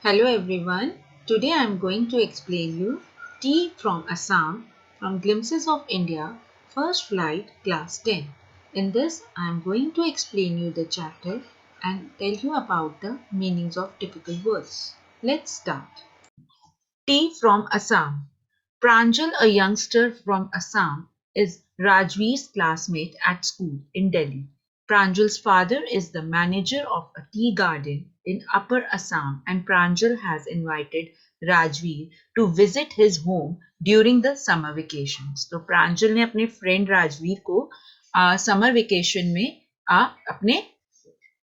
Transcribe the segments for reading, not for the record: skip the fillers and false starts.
Hello everyone. Today I am going to explain you Tea from Assam from Glimpses of India, First Flight, Class 10. In this, I am going to explain you the chapter and tell you about the meanings of typical words. Let's start. Tea from Assam. Pranjal, a youngster from Assam, is Rajveer's classmate at school in Delhi. Pranjal's father is the manager of a tea garden in Upper Assam, and Pranjal has invited Rajveer to visit his home during the summer vacations. तो प्रांजल ने अपने friend Rajveer को summer vacation में अपने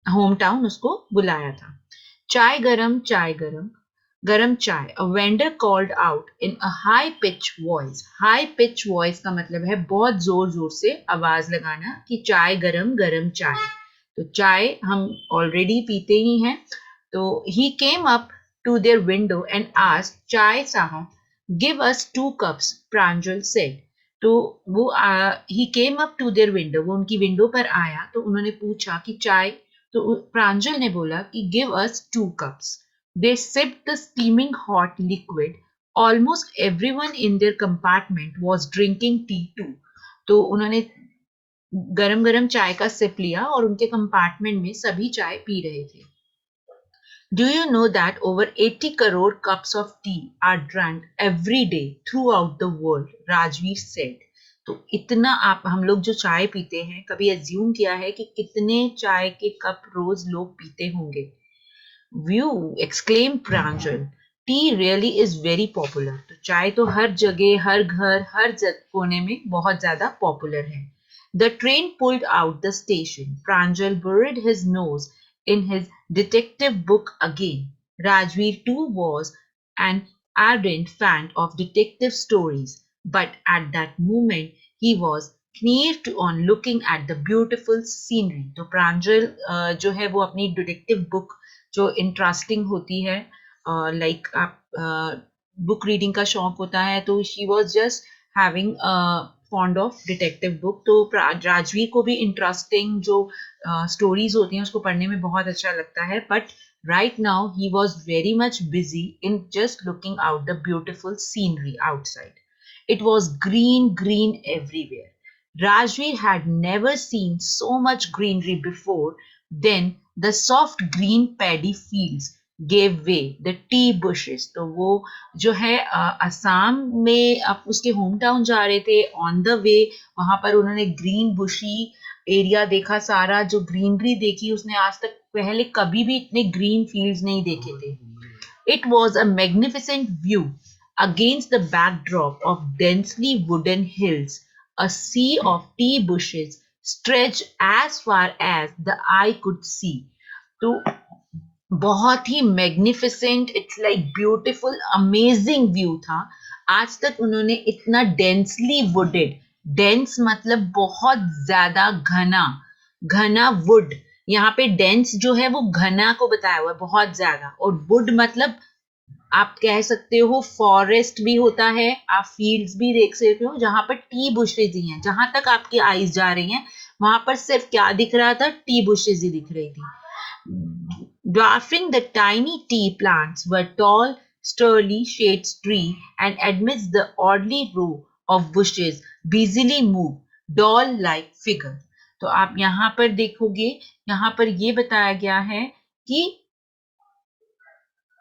home town उसको बुलाया था. चाय गरम गरम चाय. A vendor called out in a high pitch voice. High pitch voice का मतलब है बहुत जोर जोर से आवाज लगाना कि चाय गरम गरम चाय. तो चाय हम ऑलरेडी पीते ही हैं. तो he came up to their window and asked, चाय साहब, give us 2 cups, प्रांजल said. तो वो he came up to their window, वो उनकी विंडो पर आया तो उन्होंने पूछा कि चाय. तो प्रांजल ने बोला कि give us 2 cups. They sipped the steaming hot liquid. Almost everyone in their compartment was drinking tea too. तो उन्होंने गरम गरम चाय का सिप लिया और उनके कंपार्टमेंट में सभी चाय पी रहे थे. Do you know that over 80 crore cups of tea are drunk every day throughout the world? Rajveer said. तो इतना आप हम लोग जो चाय पीते हैं कभी एज्यूम किया है कि कितने चाय के कप रोज लोग पीते होंगे. View, exclaimed Pranjal. Tea really is very popular. तो चाय तो हर जगह, हर घर, हर कोने में बहुत ज्यादा पॉपुलर है. The train pulled out the station. Pranjal buried his nose in his detective book again. Rajveer too was an ardent fan of detective stories, but at that moment he was kneed on looking at the beautiful scenery. तो प्रांजल जो है वो अपनी detective book जो interesting होती है like आप book reading का शौक होता है तो she was just having fond of detective book. तो राजवीर को भी इंटरेस्टिंग जो स्टोरीज होती हैं उसको पढ़ने में बहुत अच्छा लगता है. But right now he was very much busy in just looking out the beautiful scenery outside. It was green everywhere. Rajveer had never seen so much greenery before. Then the soft green paddy fields gave way. The tea bushes. तो वो जो है असम में आप उसके home town जा रहे थे ऑन द वे वहां पर उन्होंने ग्रीन बुशी एरिया देखा. सारा जो ग्रीनरी देखी उसने आज तक पहले कभी भी इतने ग्रीन फील्ड्स नहीं देखे थे. It was a magnificent view against the backdrop of densely wooden hills. A sea of tea bushes stretched as far as the eye could see. तो बहुत ही magnificent it's like beautiful amazing view था. आज तक उन्होंने इतना densely wooded, dense मतलब बहुत ज्यादा घना, घना वुड. यहाँ पे डेंस जो है वो घना को बताया हुआ है बहुत ज्यादा, और वुड मतलब आप कह सकते हो फॉरेस्ट भी होता है, आप फील्ड्स भी देख सकते हो जहां पर टी बुशेज ही हैं. जहां तक आपकी आईज जा रही हैं वहां पर सिर्फ क्या दिख रहा था, टी बुशेज ही दिख रही थी. Dwarfing the tiny tea plants were tall, sturdy shade tree, and amidst the oddly row of bushes busily moved doll-like figure. तो आप यहाँ पर देखोगे, यहाँ पर ये बताया गया है कि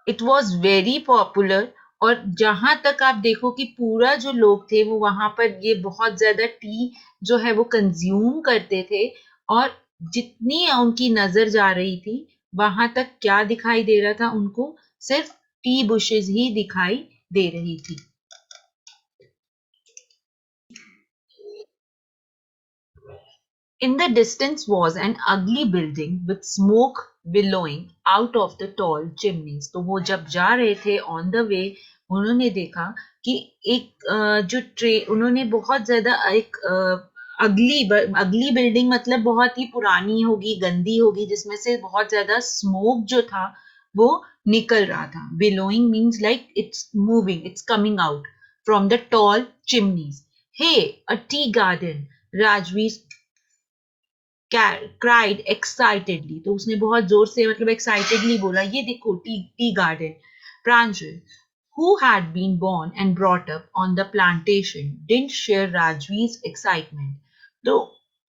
इट वॉज वेरी पॉपुलर. और जहां तक आप देखो कि पूरा जो लोग थे वो वहां पर ये बहुत ज्यादा टी जो है वो कंज्यूम करते थे. और जितनी उनकी नजर जा रही थी वहां तक क्या दिखाई दे रहा था उनको, सिर्फ टी बुशेस ही दिखाई दे रही थी. In the distance was an ugly building with smoke billowing out of the tall chimneys. तो वो जब जा रहे थे on the way उन्होंने देखा कि एक जो ट्रेन उन्होंने बहुत ज्यादा एक अगली बिल्डिंग मतलब बहुत ही पुरानी होगी, गंदी होगी, जिसमें से बहुत ज्यादा स्मोक जो था वो निकल रहा था. Billowing means like it's moving, it's coming out from the tall chimneys. Hey, a tea garden, Rajveer cried excitedly. तो उसने बहुत जोर से मतलब excitedly बोला, ये देखो tea garden. Pranjal, who had been born and brought up on the plantation, didn't share Rajveer's excitement. तो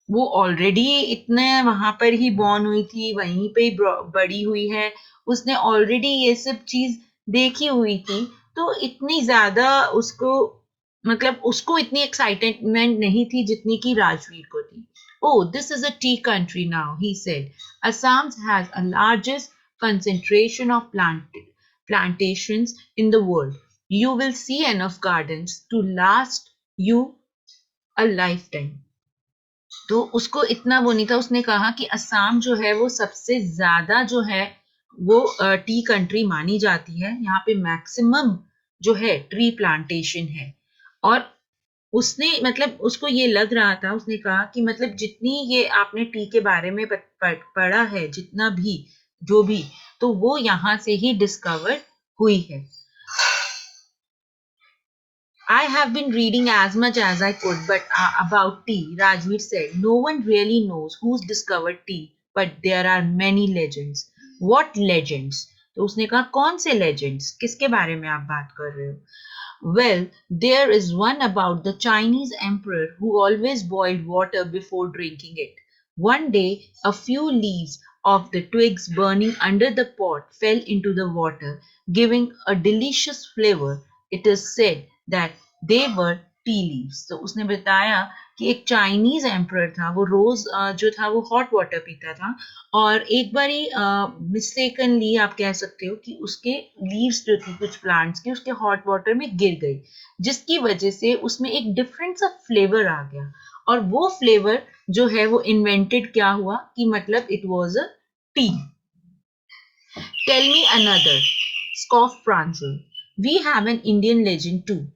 वो ऑलरेडी इतने वहां पर ही बॉर्न हुई थी, वहीं पे ही बड़ी हुई है, उसने ऑलरेडी ये सब चीज देखी हुई थी, तो इतनी ज्यादा उसको मतलब उसको इतनी एक्साइटमेंट नहीं थी जितनी की राजवीर को थी. Oh, this is a tea country now, he said. Assam has a largest concentration of plantations in the world. You will see enough gardens to last you a lifetime. तो उसको इतना वो नहीं था, उसने कहा कि असम जो है वो सबसे ज्यादा जो है वो टी कंट्री मानी जाती है, यहाँ पे मैक्सिमम जो है ट्री प्लांटेशन है. और उसने मतलब उसको ये लग रहा था, उसने कहा कि मतलब जितनी ये आपने टी के बारे में पढ़ा है, जितना भी जो भी, तो वो यहाँ से ही डिस्कवर हुई है. I have been reading as much as I could, but about tea, Rajveer said. No one really knows who's discovered tea, but there are many legends. What legends? तो उसने कहा कौन से legends? किसके बारे में आप बात कर रहे हो? Well, there is one about the Chinese emperor who always boiled water before drinking it. One day, a few leaves of the twigs burning under the pot fell into the water, giving a delicious flavor. It is said that they were tea leaves. तो उसने बताया कि एक Chinese emperor था, वो रोज जो था वो हॉट वाटर पीता था, और एक बारी मिस्टेकनली आप कह सकते हो कि उसके लीव्स जो थी कुछ प्लांट्स की उसके हॉट वाटर में गिर गई, जिसकी वजह से उसमें एक डिफरेंट सा फ्लेवर आ गया, और वो फ्लेवर जो है वो इन्वेंटेड क्या हुआ कि मतलब it was a T. Tell me another, scoffed Pranjal. We have an Indian legend too.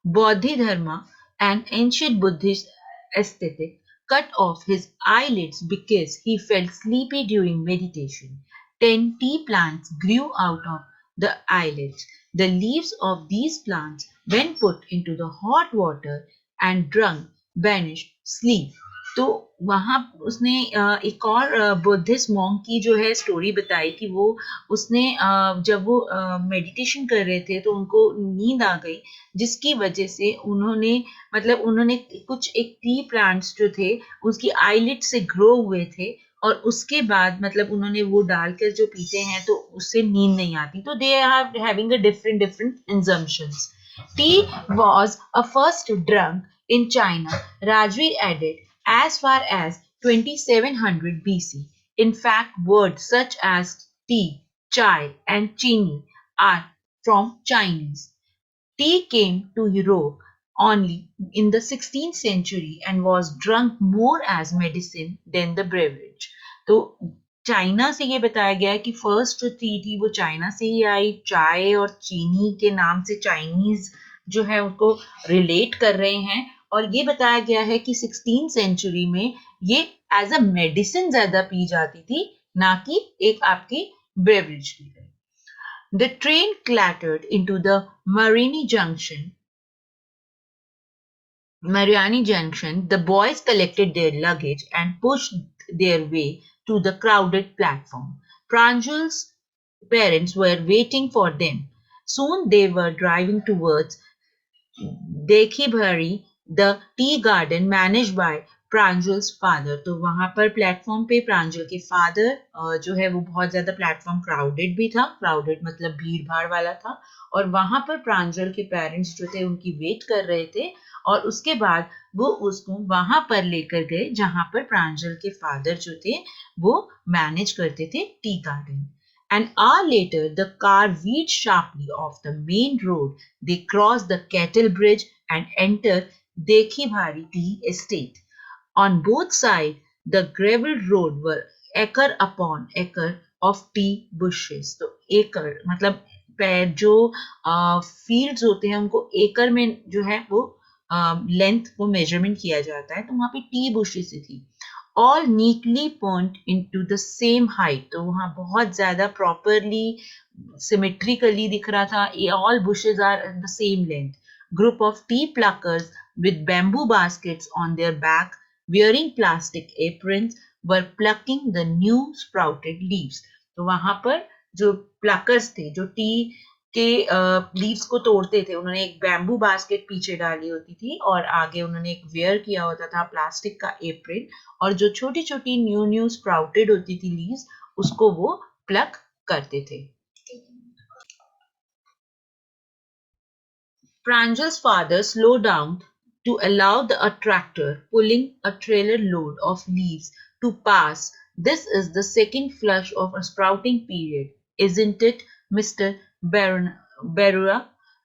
Bodhidharma, an ancient Buddhist ascetic, cut off his eyelids because he felt sleepy during meditation. 10 tea plants grew out of the eyelids. The leaves of these plants, when put into the hot water and drunk, banished sleep. तो वहां उसने एक और Buddhist monk की जो है story बताई कि वो उसने जब वो मेडिटेशन कर रहे थे तो उनको नींद आ गई, जिसकी वजह से उन्होंने मतलब उन्होंने कुछ एक टी प्लांट्स जो थे उसकी आईलिड से ग्रो हुए थे, और उसके बाद मतलब उन्होंने वो डालकर जो पीते हैं तो उससे नींद नहीं आती, तो they are having a different different assumptions. It was a first drunk in China, Rajveer added, as far as 2700 BC. In fact, words such as tea, chai, and chini are from Chinese. Tea came to Europe only in the 16th century and was drunk more as medicine than the beverage. तो China से ये बताया गया है कि first जो T थी वो चाइना से ही आई. चाय और चीनी के नाम से चाइनीज जो है उसको रिलेट कर रहे हैं, और ये बताया गया है कि 16th सेंचुरी में ये एज अ मेडिसिन ज्यादा पी जाती थी, ना कि एक आपकी बेवरेज की गई. The train clattered into the Mariani Junction. The boys collected their luggage and pushed their way to the crowded platform. Pranjal's parents were waiting for them. Soon they were driving towards Dekhibhari, the tea garden managed by Pranjal's father. तो वहां पर platform पे प्रांजल के father जो है वो बहुत ज्यादा प्लेटफॉर्म क्राउडेड भी था, क्राउडेड मतलब भीड़ भाड़ वाला था, और वहां पर प्रांजल के पेरेंट्स जो थे उनकी वेट कर रहे थे, और उसके बाद वो उसको वहां पर लेकर गए जहां पर प्रांजल के फादर जो थे वो मैनेज करते थे tea garden. An hour later, the car veered sharply off the main road. They crossed the cattle bridge and entered Dekhibhari Tea Estate. On both sides, the gravel road were acre upon acre of tea bushes. तो एकड़ मतलब जो fields होते हैं उनको एकड़ में जो है वो लेंथ को मेजरमेंट किया जाता है, तो वहां पे टी बुशेस थी. All neatly point into the same height. तो वहां बहुत ज्यादा properly symmetrically दिख रहा था. All bushes are at the same length. Group of tea pluckers with bamboo baskets on their back, wearing plastic aprons, were plucking the new sprouted leaves. तो वहां पर जो प्लकर्स थे, जो टी के लीव्स को तोड़ते थे, उन्होंने एक बैम्बू बास्केट पीछे डाली होती थी और आगे उन्होंने एक वेयर किया होता था प्लास्टिक का एप्रिन, और जो छोटी छोटी न्यू न्यू स्प्राउटेड होती थी लीव्स, उसको वो प्लक करते थे. Pranjal's father slowed down to allow the tractor pulling a trailer load of leaves to pass. This is the second flush of a sprouting period, isn't it, Mr. Barua?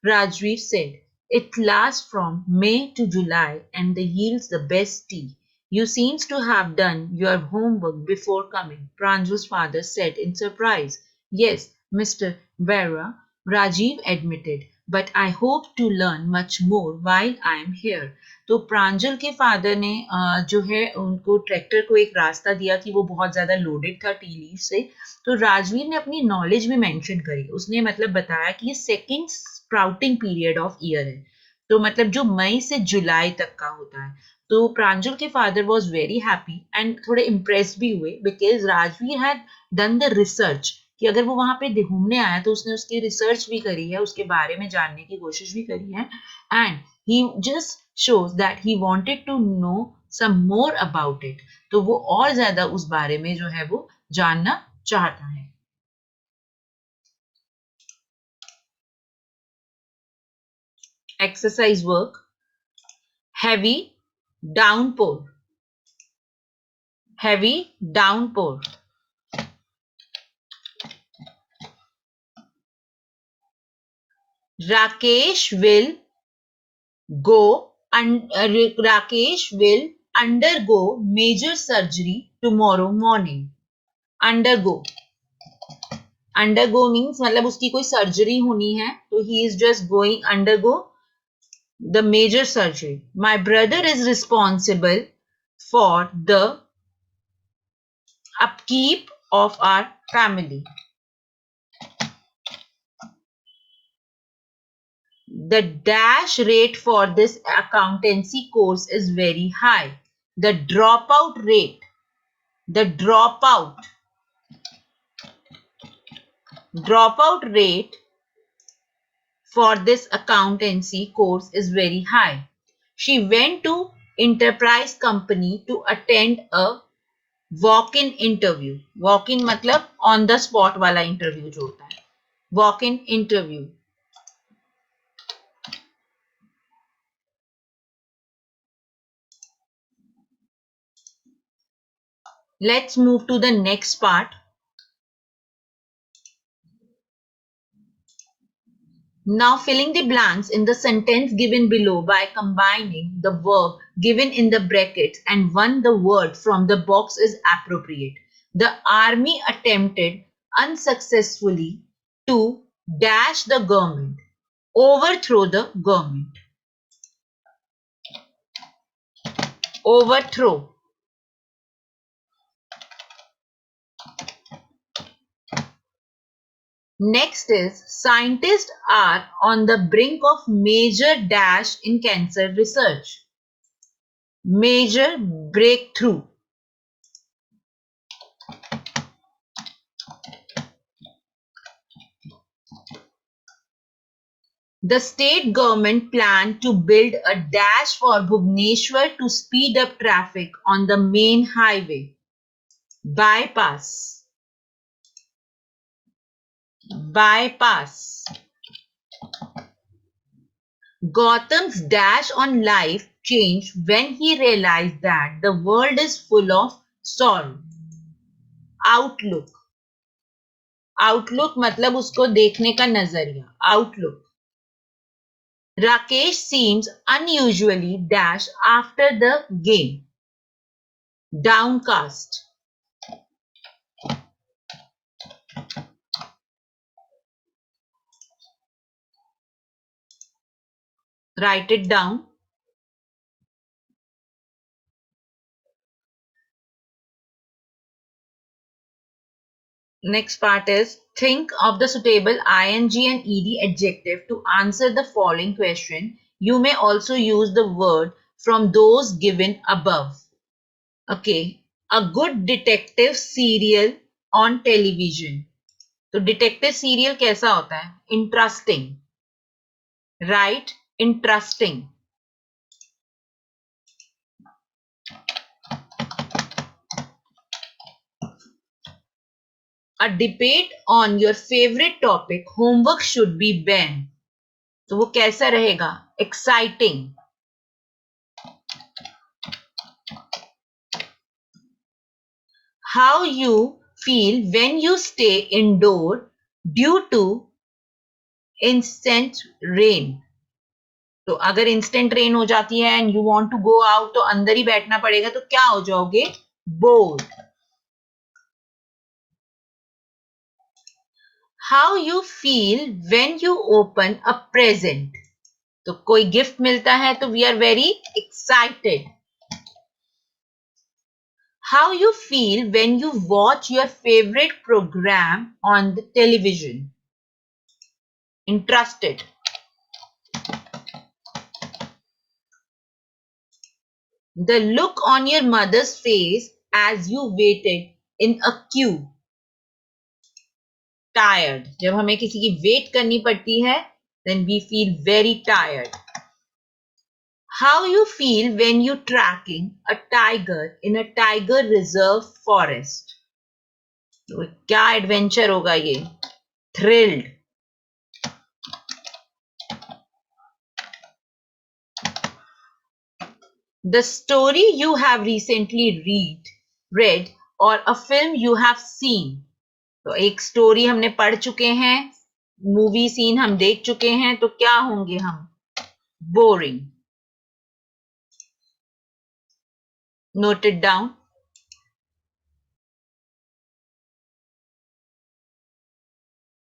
Rajveer said. It lasts from May to July and they yields the best tea. You seems to have done your homework before coming, Pranjal's father said in surprise. Yes, Mr. Barua, Rajiv admitted. But I hope to learn much more while I am here. तो प्रांजल के father ने जो है उनको tractor को एक रास्ता दिया कि वो बहुत ज्यादा लोडेड था टी लीव से. तो राजवीर ने अपनी नॉलेज भी मेंशन करी. उसने मतलब बताया कि ये second sprouting period of year है, तो मतलब जो मई से जुलाई तक का होता है. तो प्रांजल के father was very happy and थोड़े इम्प्रेस भी हुए because Rajveer had done the research कि अगर वो वहां पे घूमने आया तो उसने उसकी रिसर्च भी करी है, उसके बारे में जानने की कोशिश भी करी है, and he just shows that he wanted to know some more about it. तो वो और ज्यादा उस बारे में जो है वो जानना चाहता है. Exercise work. Heavy downpour. Heavy downpour. Rakesh will undergo major surgery tomorrow morning. Undergo means मतलब उसकी कोई सर्जरी होनी है, तो he is just going undergo the major surgery. My brother is responsible for the upkeep of our family. The dash rate for this accountancy course is very high. The dropout rate for this accountancy course is very high. She went to enterprise company to attend a walk-in interview. Walk-in मतलब on the spot वाला interview जो होता है. Walk-in interview. Let's move to the next part. Now filling the blanks in the sentence given below by combining the verb given in the brackets and the word from the box is appropriate. The army attempted unsuccessfully to dash the government, overthrow the government. Overthrow. Next is scientists are on the brink of major dash in cancer research. Major breakthrough. The state government planned to build a dash for Bhubaneswar to speed up traffic on the main highway. Bypass. Bypass. Gautam's dash on life changed when he realized that the world is full of sorrow. Outlook. Outlook मतलब उसको देखने का नजरिया. Outlook. Rakesh seems unusually dash after the game. Downcast. Write it down. Next part is think of the suitable ing and ed adjective to answer the following question. You may also use the word from those given above. Okay. A good detective serial on television. तो detective serial कैसा होता है? Interesting, right? Interesting. A debate on your favorite topic, homework should be banned. तो वो कैसा रहेगा? Exciting. How you feel when you stay indoor due to instant rain. तो अगर इंस्टेंट रेन हो जाती है and you want to go out तो अंदर ही बैठना पड़ेगा, तो क्या हो जाओगे? Bored. How you feel when you open a present. तो कोई गिफ्ट मिलता है तो we are very excited. How you feel when you watch your favourite programme on the television. Interested. The look on your mother's face as you waited in a queue. Tired. जब हमें किसी की wait करनी पड़ती है, then we feel very tired. How you feel when you tracking a tiger in a tiger reserve forest. तो क्या adventure होगा ये? Thrilled. The story you have recently read or a film you have seen. तो एक story हमने पढ़ चुके हैं, मूवी सीन हम देख चुके हैं, तो क्या होंगे हम? बोरिंग. Note it down.